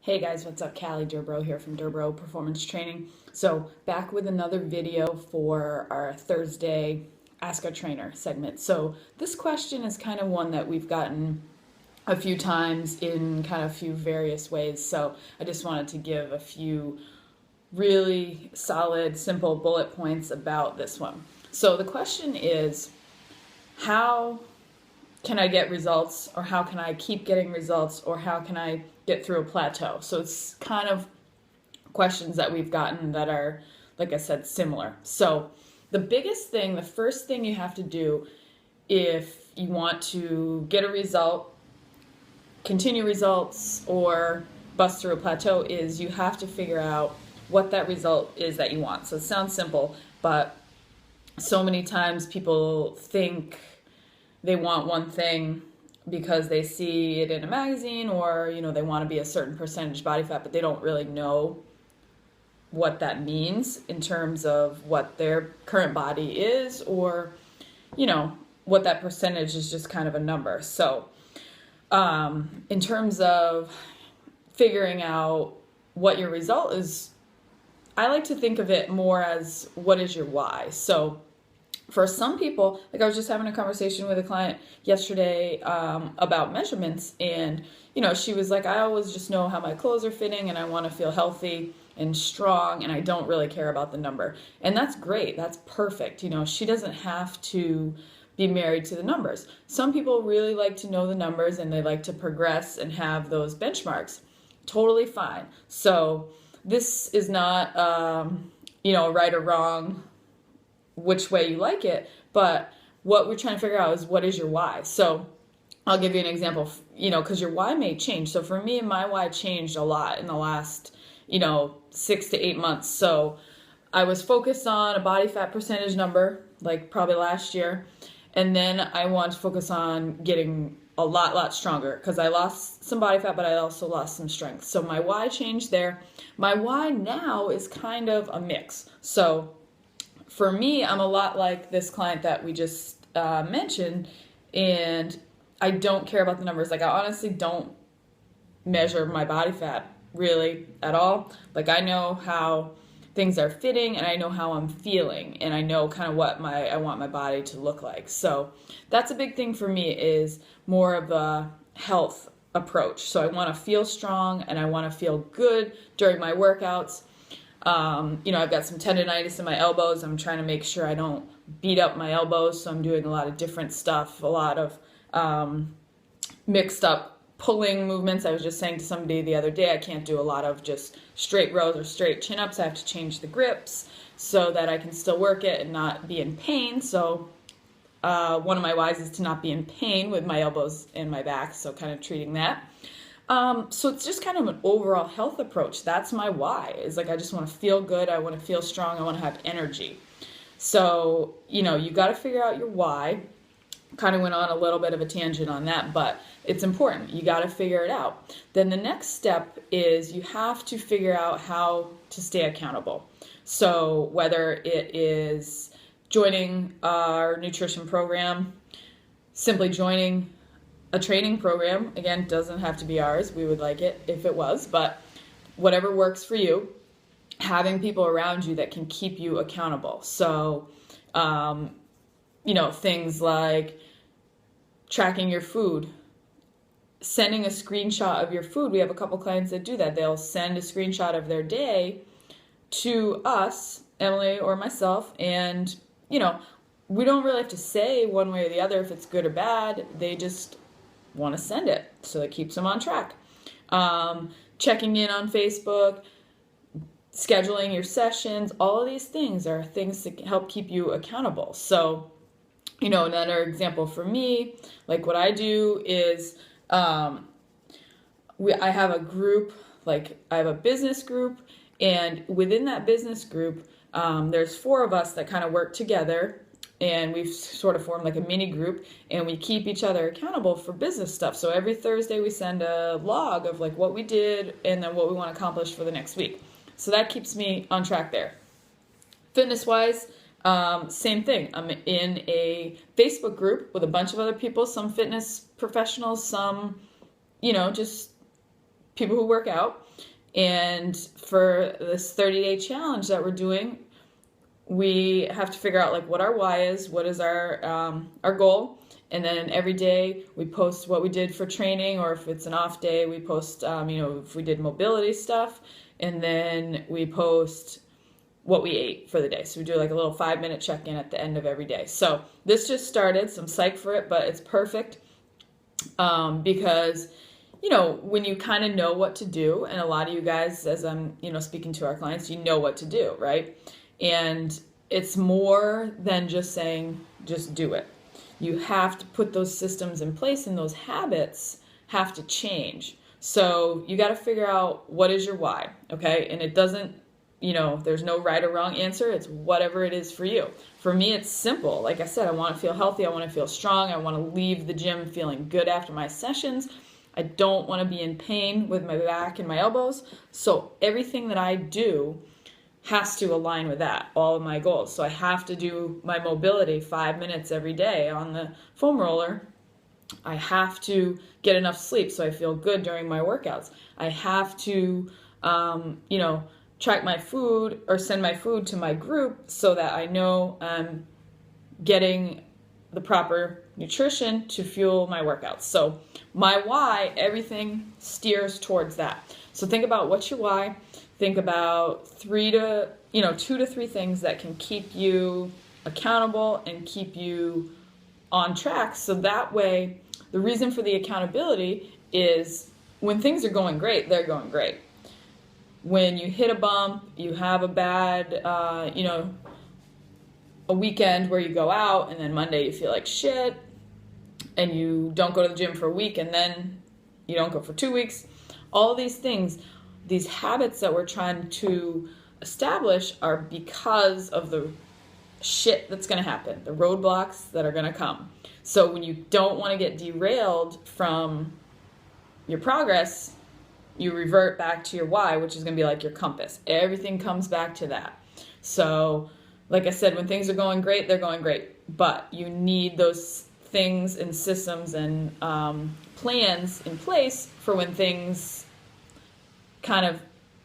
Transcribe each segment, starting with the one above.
Hey guys, what's up? Callie Durbro here from Durbro Performance Training. So back with another video for our Thursday Ask a Trainer segment. So this question is kind of one that we've gotten a few times in kind of a few various ways. So I just wanted to give a few really solid, simple bullet points about this one. So the question is, how can I get results, or how can I keep getting results, or how can I get through a plateau? So it's kind of questions that we've gotten that are, like I said, similar. So the biggest thing, the first thing you have to do if you want to get a result, continue results, or bust through a plateau is you have to figure out what that result is that you want. So it sounds simple, but so many times people think they want one thing because they see it in a magazine, or they want to be a certain percentage body fat, but they don't really know what that means in terms of what their current body is, or what that percentage is, just kind of a number. So in terms of figuring out what your result is, I like to think of it more as, what is your why? So for some people, like I was just having a conversation with a client yesterday about measurements, and she was like, I always just know how my clothes are fitting, and I want to feel healthy and strong, and I don't really care about the number. And that's great. That's perfect. She doesn't have to be married to the numbers. Some people really like to know the numbers, and they like to progress and have those benchmarks. Totally fine. So this is not right or wrong, which way you like it, but what we're trying to figure out is, what is your why? So I'll give you an example, because your why may change. So for me, my why changed a lot in the last 6 to 8 months. So I was focused on a body fat percentage number, like probably last year, and then I want to focus on getting a lot stronger, because I lost some body fat, but I also lost some strength. So my why changed there. My why now is kind of a mix. So for me, I'm a lot like this client that we just mentioned, and I don't care about the numbers. Like, I honestly don't measure my body fat really at all. Like, I know how things are fitting, and I know how I'm feeling, and I know kind of what I want my body to look like. So that's a big thing for me, is more of a health approach. So I want to feel strong, and I want to feel good during my workouts. I've got some tendonitis in my elbows. I'm trying to make sure I don't beat up my elbows, so I'm doing a lot of different stuff, a lot of mixed up pulling movements. I was just saying to somebody the other day, I can't do a lot of just straight rows or straight chin-ups. I have to change the grips so that I can still work it and not be in pain. So one of my whys is to not be in pain with my elbows and my back, so kind of treating that. So it's just kind of an overall health approach. That's my why. Is like, I just want to feel good. I want to feel strong. I want to have energy. So, you got to figure out your why. Kind of went on a little bit of a tangent on that, but it's important. You got to figure it out. Then the next step is you have to figure out how to stay accountable. So whether it is joining our nutrition program, simply joining a training program, again, doesn't have to be ours. We would like it if it was, but whatever works for you, having people around you that can keep you accountable. So, things like tracking your food, sending a screenshot of your food. We have a couple clients that do that. They'll send a screenshot of their day to us, Emily or myself, and, we don't really have to say one way or the other if it's good or bad. They just want to send it, so it keeps them on track. Checking in on Facebook, scheduling your sessions, all of these things are things to help keep you accountable. So, another example for me, like what I do is I have a group, like I have a business group, and within that business group, there's 4 of us that kind of work together, and we've sort of formed like a mini group, and we keep each other accountable for business stuff. So every Thursday we send a log of like what we did and then what we want to accomplish for the next week. So that keeps me on track there. Fitness-wise, same thing. I'm in a Facebook group with a bunch of other people, some fitness professionals, some, just people who work out. And for this 30-day challenge that we're doing, we have to figure out like what our why is, what is our goal. And then every day we post what we did for training, or if it's an off day, we post, if we did mobility stuff, and then we post what we ate for the day. So we do like a little 5-minute check-in at the end of every day. So this just started, so I'm psyched for it, but it's perfect because, when you kind of know what to do, and a lot of you guys, as I'm, speaking to our clients, you know what to do, right? And it's more than just saying, just do it. You have to put those systems in place, and those habits have to change. So you got to figure out what is your why, okay? And it doesn't, there's no right or wrong answer. It's whatever it is for you. For me, it's simple. Like I said, I want to feel healthy. I want to feel strong. I want to leave the gym feeling good after my sessions. I don't want to be in pain with my back and my elbows. So everything that I do has to align with that, all of my goals. So I have to do my mobility 5 minutes every day on the foam roller. I have to get enough sleep so I feel good during my workouts. I have to, track my food or send my food to my group so that I know I'm getting the proper nutrition to fuel my workouts. So my why, everything steers towards that. So think about what's your why. Think about 2 to 3 things that can keep you accountable and keep you on track. So that way, the reason for the accountability is when things are going great, they're going great. When you hit a bump, you have a bad, a weekend where you go out and then Monday you feel like shit and you don't go to the gym for a week and then you don't go for 2 weeks. All of these things, these habits that we're trying to establish are because of the shit that's going to happen, the roadblocks that are going to come. So when you don't want to get derailed from your progress, you revert back to your why, which is going to be like your compass. Everything comes back to that. So like I said, when things are going great, they're going great. But you need those things and systems and plans in place for when things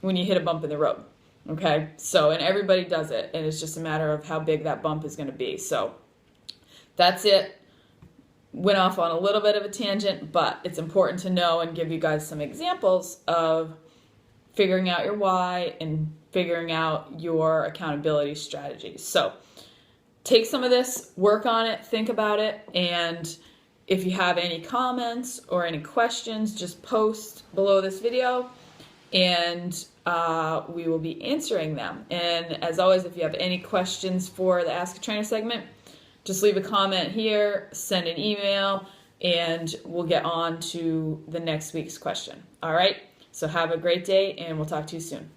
when you hit a bump in the road. Okay? So, and everybody does it. And it's just a matter of how big that bump is going to be. So that's it. Went off on a little bit of a tangent, but it's important to know and give you guys some examples of figuring out your why and figuring out your accountability strategies. So take some of this, work on it, think about it, and if you have any comments or any questions, just post below this video and we will be answering them. And as always, if you have any questions for the Ask a Trainer segment, just leave a comment here, send an email, and we'll get on to the next week's question. All right? So have a great day, and we'll talk to you soon.